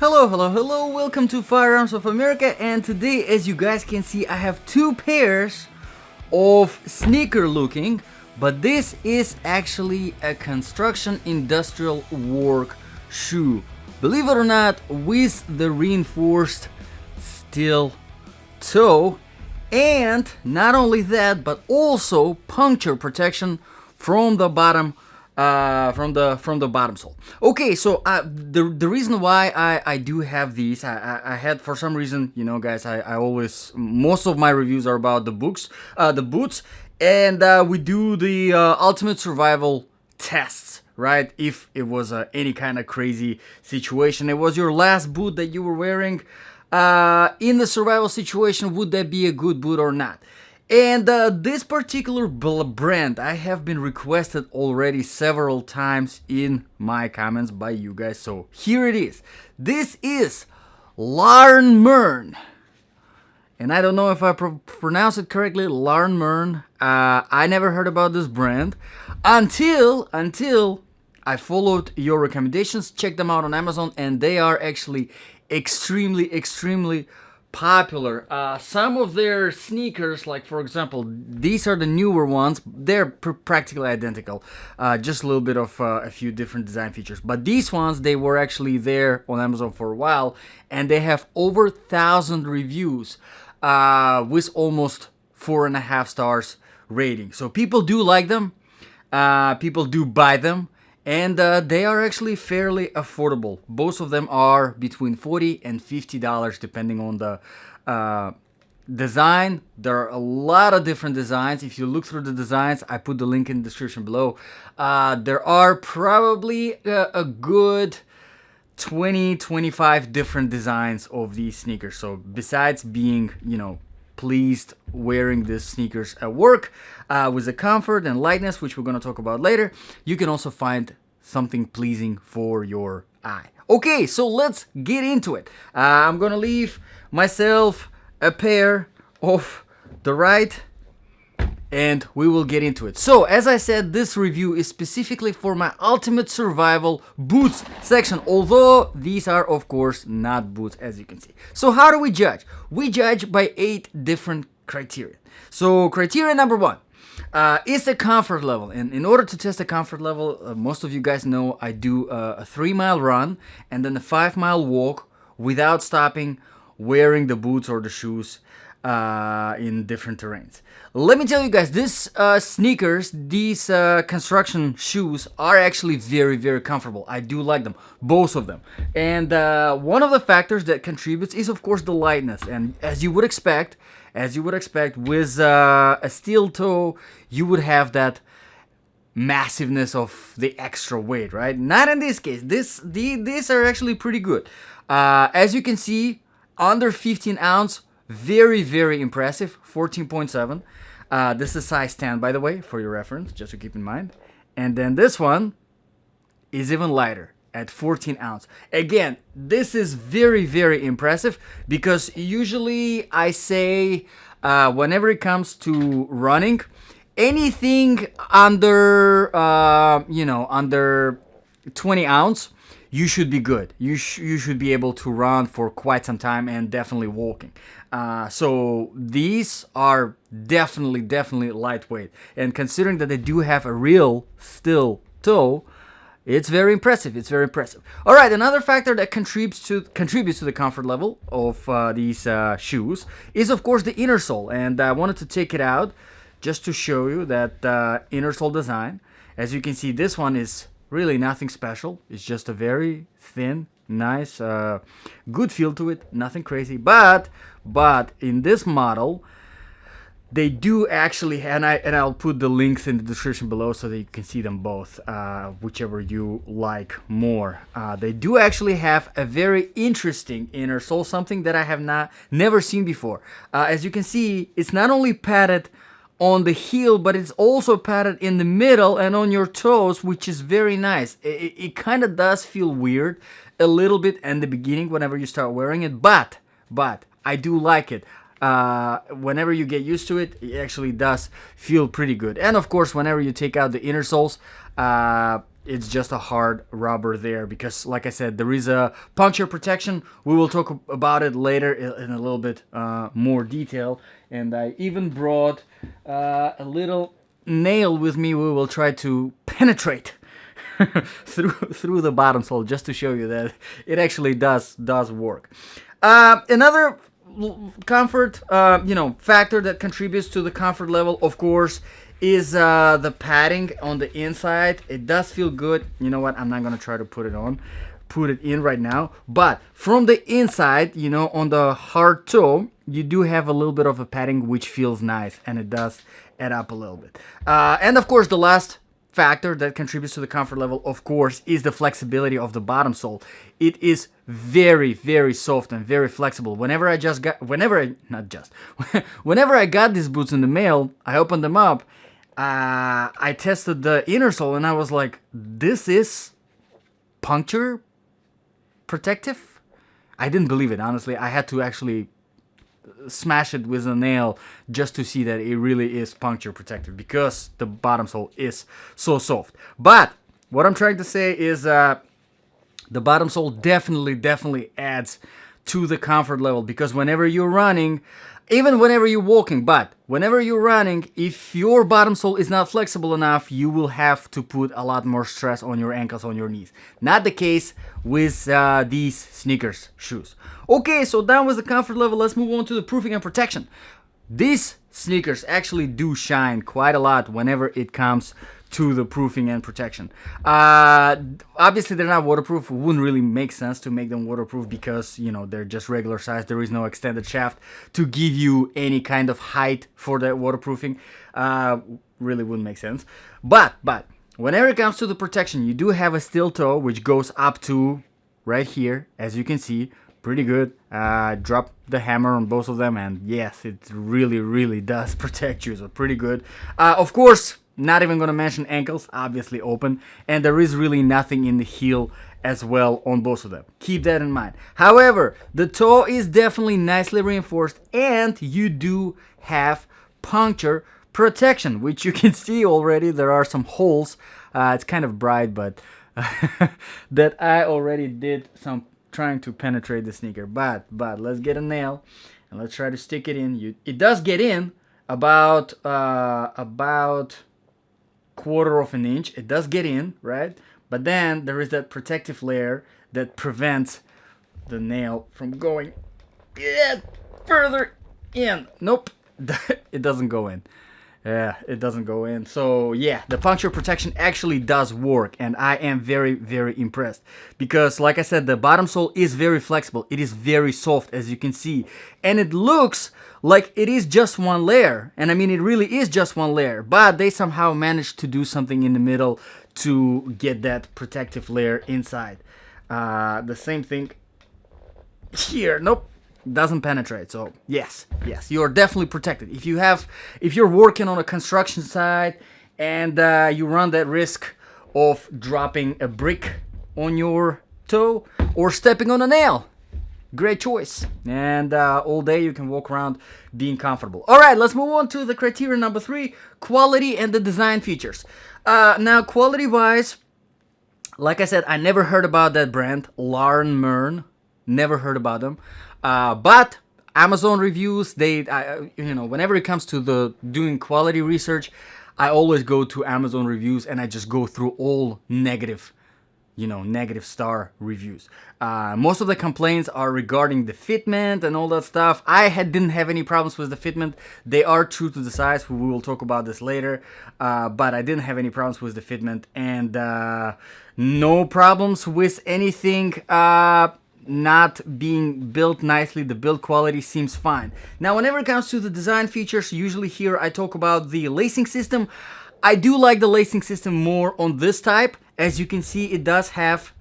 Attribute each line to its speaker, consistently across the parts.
Speaker 1: Hello, welcome to Firearms of America, and today, as you guys can see, I have two pairs of sneaker looking, but this is actually a construction industrial work shoe. Believe it or not, with the reinforced steel toe, and not only that, but also puncture protection from the bottom from the bottom sole. Okay, so the reason why I do have these, I had, for some reason, you know, guys, I always, most of my reviews are about the boots, and we do the ultimate survival tests, right? If it was any kind of crazy situation, it was your last boot that you were wearing in the survival situation, would that be a good boot or not? And this particular brand, I have been requested already several times in my comments by you guys. So here it is. This is Larnmern. And I don't know if I pronounce it correctly, Larnmern. I never heard about this brand until I followed your recommendations, checked them out on Amazon, and they are actually extremely popular. Some of their sneakers, like for example, these are the newer ones. They're practically identical, just a little bit of a few different design features. But these ones, they were actually there on Amazon for a while, and they have over 1,000 reviews with almost 4.5 stars rating. So people do like them, people do buy them. And they are actually fairly affordable. Both of them are between $40 and $50 depending on the design. There are a lot of different designs. If you look through the designs, I put the link in the description below. There are probably a good 20-25 different designs of these sneakers. So besides being, you know, pleased wearing these sneakers at work with the comfort and lightness, which we're going to talk about later, you can also find something pleasing for your eye. Okay, so let's get into it. I'm going to leave myself a pair of the right, and we will get into it. So, as I said, this review is specifically for my ultimate survival boots section, although these are, of course, not boots, as you can see. So, how do we judge? We judge by 8 different criteria. So, criteria number 1 is the comfort level. And in order to test the comfort level, most of you guys know I do a 3-mile run and then a 5-mile walk without stopping, wearing the boots or the shoes in different terrains. Let me tell you guys, these sneakers, these construction shoes are actually very comfortable. I do like them, both of them. And one of the factors that contributes is, of course, the lightness. And as you would expect, with a steel toe, you would have that massiveness of the extra weight, right? Not in this case. These are actually pretty good. As you can see, under 15 ounce, very impressive. 14.7. This is size 10, by the way, for your reference, just to keep in mind. And then this one is even lighter at 14 ounce. Again, this is very impressive, because usually I say whenever it comes to running, anything under under 20 ounce, you should be good. You should be able to run for quite some time and definitely walking. So these are definitely lightweight, and considering that they do have a real steel toe, it's very impressive. All right, another factor that contributes to the comfort level of these shoes is, of course, the inner sole. And I wanted to take it out just to show you that inner sole design. As you can see, this one is really nothing special. It's just a very thin, nice, good feel to it. Nothing crazy. But in this model, they do actually, and I'll put the links in the description below so that you can see them both, whichever you like more. They do actually have a very interesting inner sole, something that I have never seen before. As you can see, it's not only padded on the heel, but it's also padded in the middle and on your toes, which is very nice. It kind of does feel weird a little bit in the beginning whenever you start wearing it, but I do like it. Whenever you get used to it, it actually does feel pretty good. And of course, whenever you take out the inner soles, it's just a hard rubber there, because like I said, there is a puncture protection. We will talk about it later in a little bit more detail. And I even brought a little nail with me. We will try to penetrate through the bottom sole, just to show you that it actually does work. Another comfort factor that contributes to the comfort level, of course, is the padding on the inside. It does feel good. You know what, I'm not gonna try to put it in right now, but from the inside, on the hard toe, you do have a little bit of a padding, which feels nice, and it does add up a little bit. And of course, the last factor that contributes to the comfort level, of course, is the flexibility of the bottom sole. It is very, very soft and very flexible. Whenever I got these boots in the mail, I opened them up, I tested the inner sole, and I was like, this is puncture protective? I didn't believe it, honestly. I had to actually smash it with a nail just to see that it really is puncture protective, because the bottom sole is so soft. But what I'm trying to say is the bottom sole definitely adds to the comfort level, because whenever you're running, even whenever you're walking, but whenever you're running, if your bottom sole is not flexible enough, you will have to put a lot more stress on your ankles, on your knees. Not the case with these sneakers shoes. Okay, so that was the comfort level. Let's move on to the proofing and protection. These sneakers actually do shine quite a lot whenever it comes to the proofing and protection. Obviously, they're not waterproof. It wouldn't really make sense to make them waterproof, because they're just regular size. There is no extended shaft to give you any kind of height for that waterproofing. Really wouldn't make sense. But whenever it comes to the protection, you do have a steel toe, which goes up to right here, as you can see. Pretty good. Drop the hammer on both of them, and yes, it really does protect you. So pretty good. Of course, not even gonna mention ankles, obviously open, and there is really nothing in the heel as well on both of them. Keep that in mind. However, the toe is definitely nicely reinforced, and you do have puncture protection, which you can see already. There are some holes. It's kind of bright, but that I already did some trying to penetrate the sneaker. But let's get a nail and let's try to stick it in. It does get in about quarter of an inch. It does get in, right? But then there is that protective layer that prevents the nail from going further in. Nope, it doesn't go in. Yeah, it doesn't go in. So yeah, the puncture protection actually does work, and I am very impressed, because like I said, the bottom sole is very flexible. It is very soft, as you can see, and it looks like it is just one layer, and I mean, it really is just one layer, but they somehow managed to do something in the middle to get that protective layer inside. The same thing here. Nope, doesn't penetrate. So yes, you're definitely protected. If you're working on a construction site and you run that risk of dropping a brick on your toe or stepping on a nail, great choice. And all day you can walk around being comfortable. All right, let's move on to the criteria number 3, quality and the design features. Now, quality wise, like I said, I never heard about that brand, Larnmern. Never heard about them. But Amazon reviews, whenever it comes to the doing quality research, I always go to Amazon reviews and I just go through all negative star reviews. Most of the complaints are regarding the fitment and all that stuff. I didn't have any problems with the fitment. They are true to the size. We will talk about this later. But I didn't have any problems with the fitment, and no problems with anything not being built nicely. The build quality seems fine. Now, whenever it comes to the design features, usually here I talk about the lacing system. I do like the lacing system more on this type. As you can see, it does have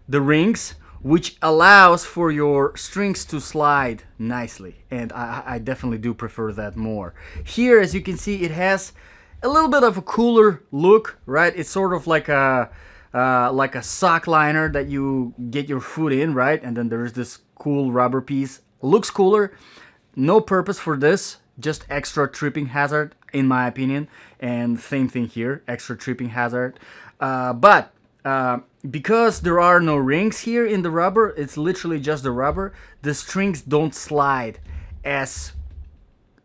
Speaker 1: the rings, which allows for your strings to slide nicely, and I definitely do prefer that more. Here, as you can see, it has a little bit of a cooler look, right? It's sort of like a sock liner that you get your foot in, right? And then there's this cool rubber piece. Looks cooler. No purpose for this, just extra tripping hazard in my opinion. And same thing here, extra tripping hazard. But because there are no rings here in the rubber, it's literally just the rubber. The strings don't slide as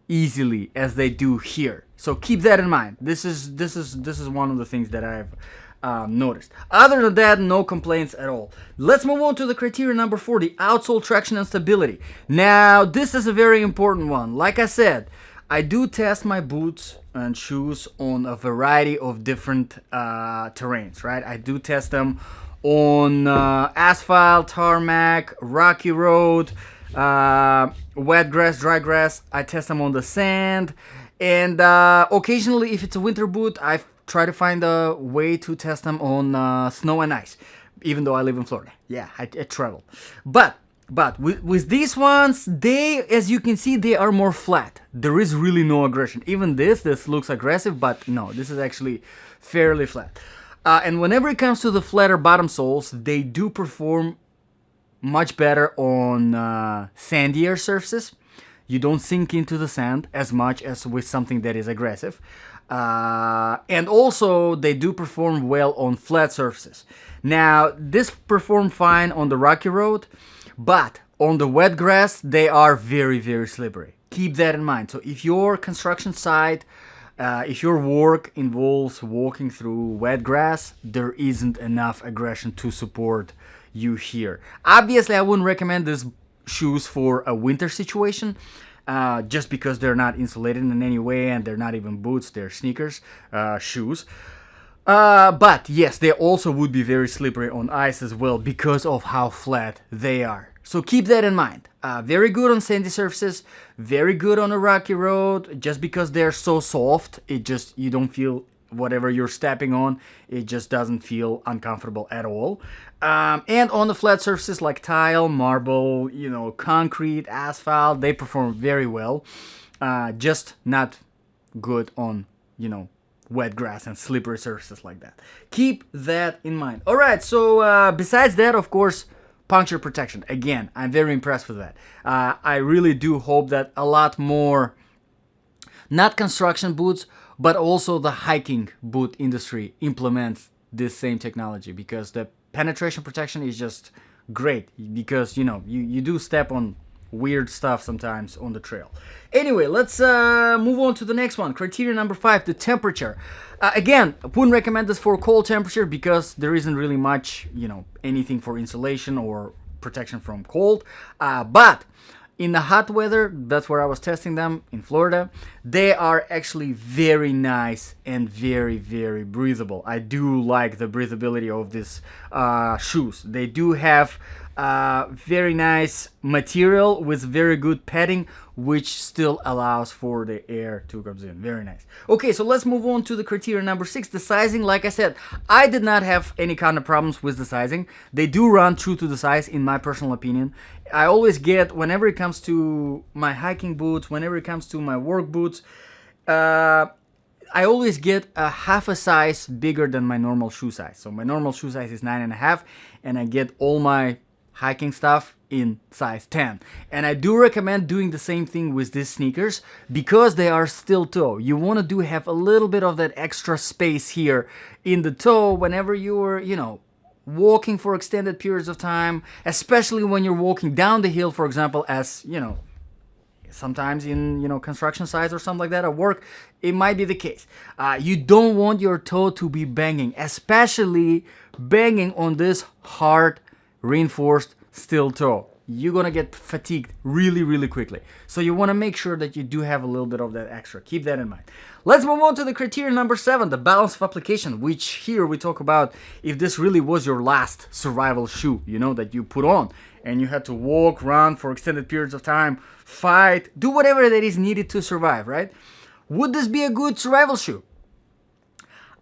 Speaker 1: easily as they do here. So keep that in mind. This is one of the things that I've noticed. Other than that, no complaints at all. Let's move on to the criteria number 4, the outsole traction and stability. Now, this is a very important one. Like I said, I do test my boots and shoes on a variety of different terrains, right? I do test them on asphalt, tarmac, rocky road, wet grass, dry grass. I test them on the sand, and occasionally, if it's a winter boot, I try to find a way to test them on snow and ice. Even though I live in Florida, yeah, I travel. But with these ones, they, as you can see, they are more flat. There is really no aggression. Even this looks aggressive, but no, this is actually fairly flat. And whenever it comes to the flatter bottom soles, they do perform much better on sandier surfaces. You don't sink into the sand as much as with something that is aggressive. And also, they do perform well on flat surfaces. Now, this perform fine on the rocky road, but on the wet grass, they are very, very slippery. Keep that in mind. So if your construction site, if your work involves walking through wet grass, there isn't enough aggression to support you here. Obviously, I wouldn't recommend these shoes for a winter situation, just because they're not insulated in any way, and they're not even boots, they're sneakers, shoes. But yes, they also would be very slippery on ice as well because of how flat they are. So keep that in mind. Very good on sandy surfaces, very good on a rocky road. Just because they're so soft, you don't feel whatever you're stepping on, it just doesn't feel uncomfortable at all. And on the flat surfaces like tile, marble, concrete, asphalt, they perform very well. Just not good on, wet grass and slippery surfaces like that. Keep that in mind. All right, so besides that, of course, puncture protection. Again, I'm very impressed with that. I really do hope that a lot more, not construction boots, but also the hiking boot industry implements this same technology, because the penetration protection is just great, because you do step on weird stuff sometimes on the trail. Anyway, let's move on to the next one. Criteria number 5, the temperature. Again, I wouldn't recommend this for cold temperature because there isn't really much, anything for insulation or protection from cold. But in the hot weather, that's where I was testing them in Florida, they are actually very nice and very, very breathable. I do like the breathability of these shoes. They do have very nice material with very good padding, which still allows for the air to come in. Very nice. Okay, so let's move on to the criteria number 6, the sizing. Like I said, I did not have any kind of problems with the sizing. They do run true to the size, in my personal opinion. I always get, whenever it comes to my hiking boots, whenever it comes to my work boots, I always get a half a size bigger than my normal shoe size. So my normal shoe size is 9.5, and I get all my hiking stuff in size 10. And I do recommend doing the same thing with these sneakers because they are steel toe. You want to have a little bit of that extra space here in the toe whenever you're, walking for extended periods of time, especially when you're walking down the hill, for example, as, sometimes in, construction sites or something like that at work, it might be the case. You don't want your toe to be banging, especially banging on this hard reinforced steel toe. You're gonna get fatigued really, really quickly. So you want to make sure that you do have a little bit of that extra. Keep that in mind. Let's move on to the criteria number 7, the balance of application, which here we talk about if this really was your last survival shoe, that you put on and you had to walk, run for extended periods of time, fight, do whatever that is needed to survive, right? Would this be a good survival shoe?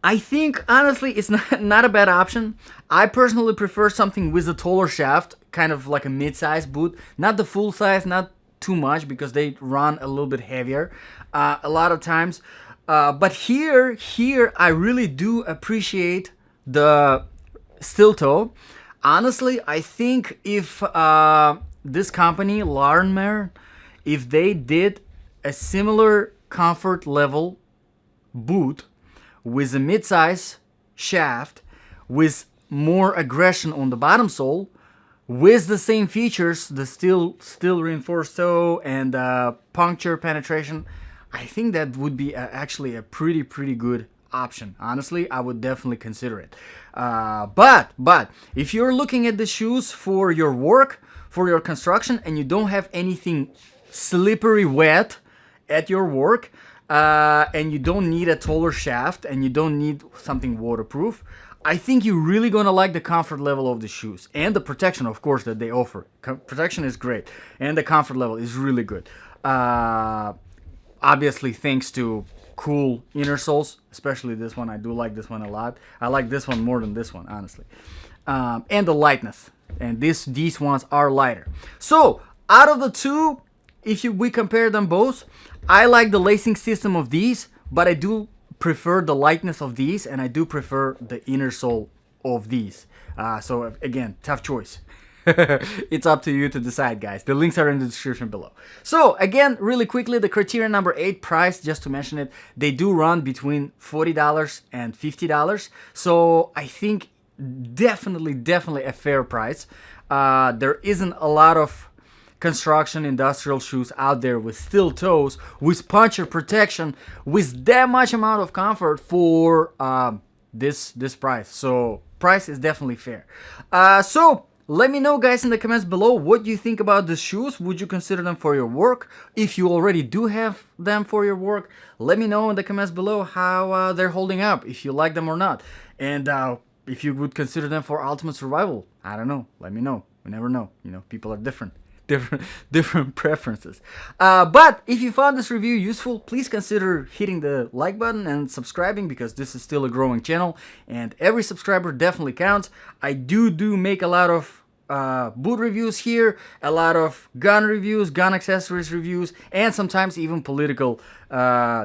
Speaker 1: I think, honestly, it's not a bad option. I personally prefer something with a taller shaft, kind of like a mid-size boot. Not the full size, not too much, because they run a little bit heavier a lot of times. But here, I really do appreciate the steel toe. Honestly, I think if this company, Larnmern, if they did a similar comfort level boot with a mid-size shaft with more aggression on the bottom sole, with the same features, the steel reinforced toe and puncture penetration, I think that would be actually a pretty good option. Honestly, I would definitely consider it. But if you're looking at the shoes for your work, for your construction, and you don't have anything slippery wet at your work, and you don't need a taller shaft, and you don't need something waterproof, I think you're really gonna like the comfort level of the shoes and the protection, of course, that they offer. Protection is great, and the comfort level is really good. Obviously, thanks to cool inner soles, especially this one. I do like this one a lot. I like this one more than this one, honestly. And the lightness, and these ones are lighter. So out of the two, if we compare them both, I like the lacing system of these, but I do prefer the lightness of these, and I do prefer the inner sole of these. So again, tough choice. It's up to you to decide, guys. The links are in the description below. So again, really quickly, the criteria number 8 price, just to mention it, they do run between $40 and $50. So I think definitely a fair price. There isn't a lot of construction industrial shoes out there with steel toes, with puncture protection, with that much amount of comfort for this price. So price is definitely fair. So let me know, guys, in the comments below what you think about the shoes. Would you consider them for your work? If you already do have them for your work, let me know in the comments below how they're holding up, if you like them or not, and if you would consider them for ultimate survival. I don't know. Let me know. We never know. You know, people are different preferences. But if you found this review useful, please consider hitting the like button and subscribing, because this is still a growing channel and every subscriber definitely counts. I do make a lot of boot reviews here, a lot of gun reviews, gun accessories reviews, and sometimes even political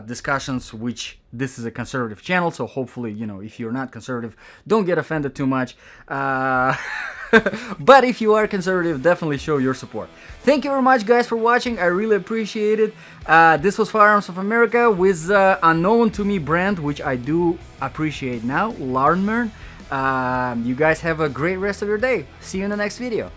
Speaker 1: discussions, which this is a conservative channel, so hopefully, you know, if you're not conservative, don't get offended too much. But if you are conservative, definitely show your support. Thank you very much, guys, for watching. I really appreciate it. This was Firearms of America with unknown to me brand, which I do appreciate now, Larnmern. You guys have a great rest of your day. See you in the next video.